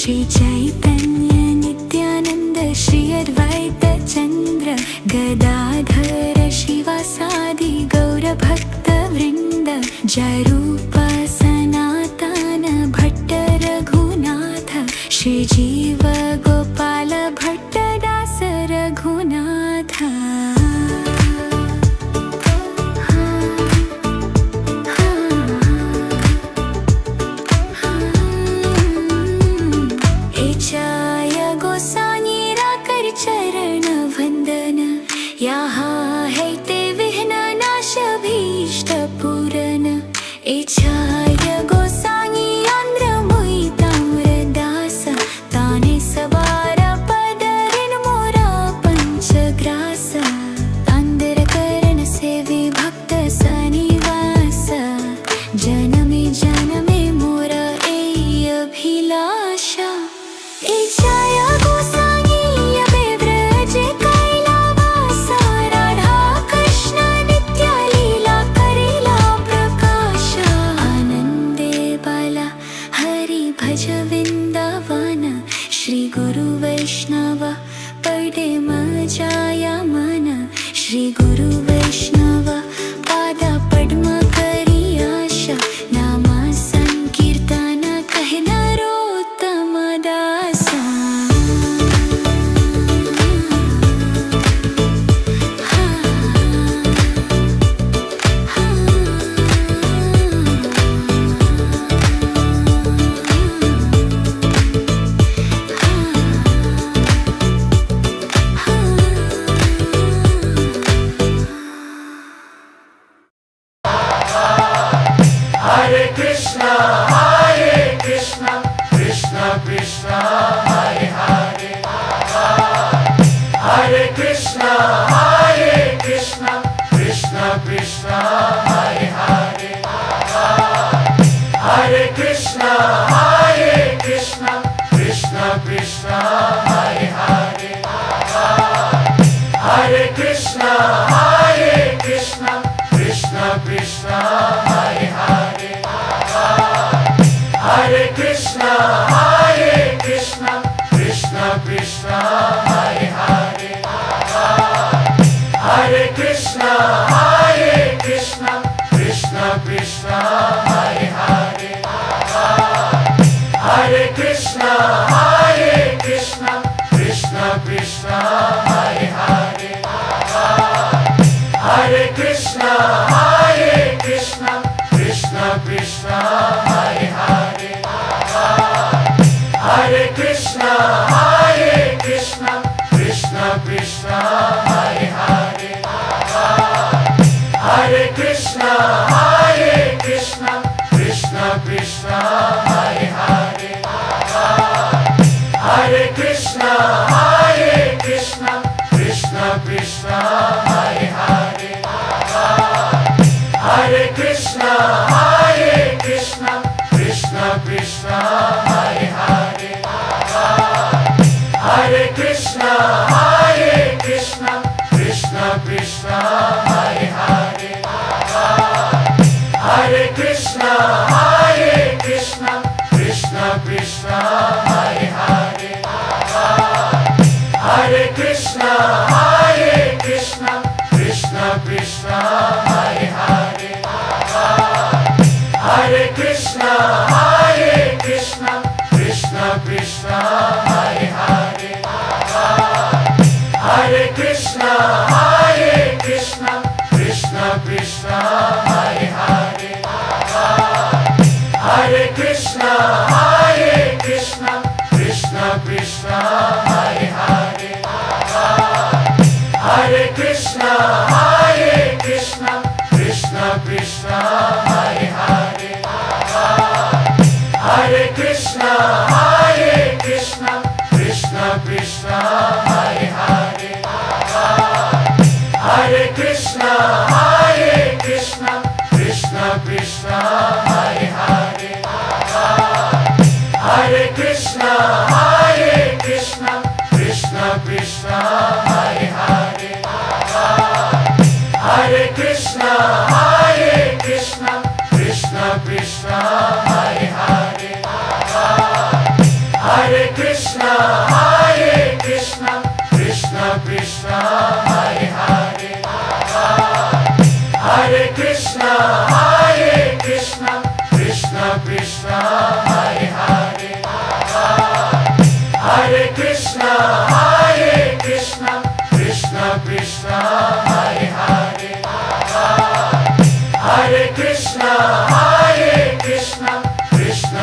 श्री चैतन्य नित्यानंद श्री अद्वैत चंद्र गदाधर शिवासादि गौर भक्त वृंद जय रूप सनातन भट्ट रघुनाथ श्री जीव गोपाल भट्ट दास रघुनाथ। चरण वंदन यहाँ है ते विघ्न नाश भीष्ट पूरन इच्छाय गोसाई आंध्र मुई ताम्रदास ताने सवार पदरिन मोरा पंचग्रास अंदर करण सेवी भक्त सनिवास जनमे जनमे मोरा ए अभिलाषा इच्छाय भज वृंदावन श्री गुरु वैष्णव पड़े मजाया मन श्री गुरु वैष्णव पाद पद्म करी आशा नामा संकीर्तन कहे नरोत्तम दासा। Hare Krishna, Krishna Krishna, Hare Hare. Hare Krishna, Krishna Krishna, Hare Hare. Hare Krishna, Krishna Krishna, Hare Hare. Hare Krishna, Krishna Krishna, Hare Hare. Hare Krishna, Krishna Krishna, Hare Hare. Hare Krishna, Krishna Krishna, Hare Hare. Hare Krishna, Krishna Krishna, Hare Hare. Hare Krishna, Krishna Krishna, Hare Hare. Hare Krishna, Krishna Krishna, Hare Hare. Hare Krishna, Krishna Krishna, Hare Hare. Hare Krishna, Krishna Krishna, Hare Hare. Hare Krishna, Krishna Krishna, Hare Hare. Hare Krishna, Krishna Krishna, Hare Hare. Hare Krishna, Krishna Krishna, Hare Hare. Hare Krishna, Krishna Krishna, Hare Hare. Hare Krishna, Krishna Krishna, Hare Hare. Hare Krishna, Krishna Krishna, Hare Hare. Hare Krishna, Krishna Krishna, Hare Hare. Hare Krishna, Krishna Krishna, Hare Hare. Hare Krishna, Krishna Krishna, Hare Hare. Hare Krishna, Krishna Krishna, Hare Hare. Hare Krishna, Krishna Krishna, Hare Hare. Hare Krishna, Krishna Krishna, Hare Hare.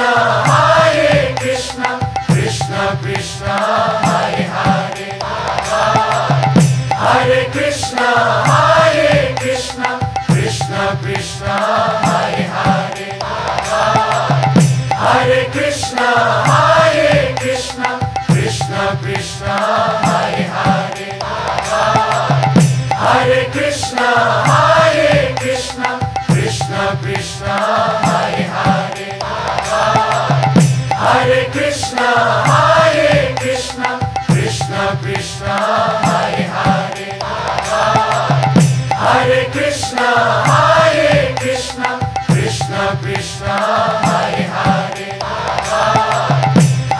Krishna, Hare Krishna, Krishna Krishna, Hare Hare, Hare Krishna, Hare Krishna, Krishna Krishna, Hare Hare, Hare Krishna, Hare Krishna, Krishna Krishna, Hare Hare, Hare Krishna, Hare Krishna, Krishna Krishna, Hare Hare, Hare Krishna, Hare Krishna, Krishna Krishna, Hare Hare, Hare Krishna, Hare Krishna, Krishna Krishna, Hare Hare,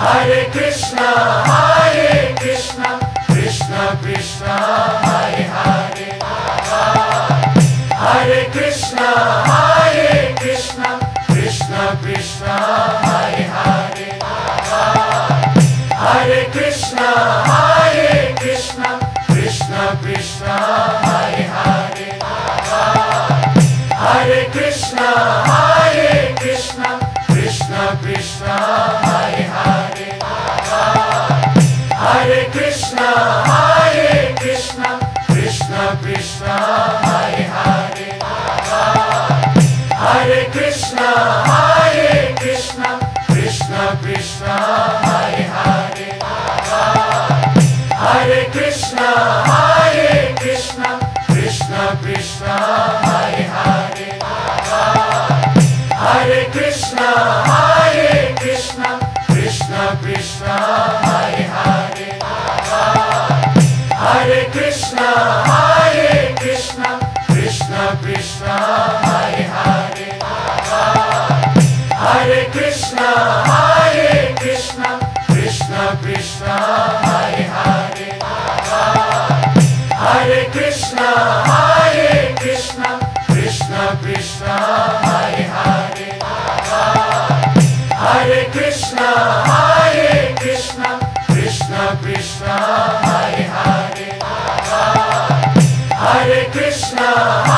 Hare Krishna, Hare Krishna, Krishna Krishna, Hare Hare, Hare Krishna, Hare Krishna, Krishna Krishna, Hare Hare, Hare Krishna, Hare Krishna, Krishna Krishna, Hare Hare, Hare Krishna, Hare Krishna, Krishna Krishna, Hare Hare, Hare Krishna, Hare Krishna, Krishna Krishna, Hare Hare, Hare Krishna, Hare Krishna, Krishna Krishna, Hare Hare, Hare Krishna, Hare Krishna, Krishna Krishna, Hare Hare, Hare Krishna, Hare Krishna, Krishna Krishna, Hare Hare, Hare Krishna, Hare Krishna, Krishna Krishna, Hare Hare, Hare Krishna, Hare Krishna, Krishna Krishna, Hare Hare, Hare Krishna, Hare Krishna, Krishna Krishna, Hare Hare, Hare Krishna, Hare Krishna, Krishna Krishna, Hare Hare, Hare Krishna.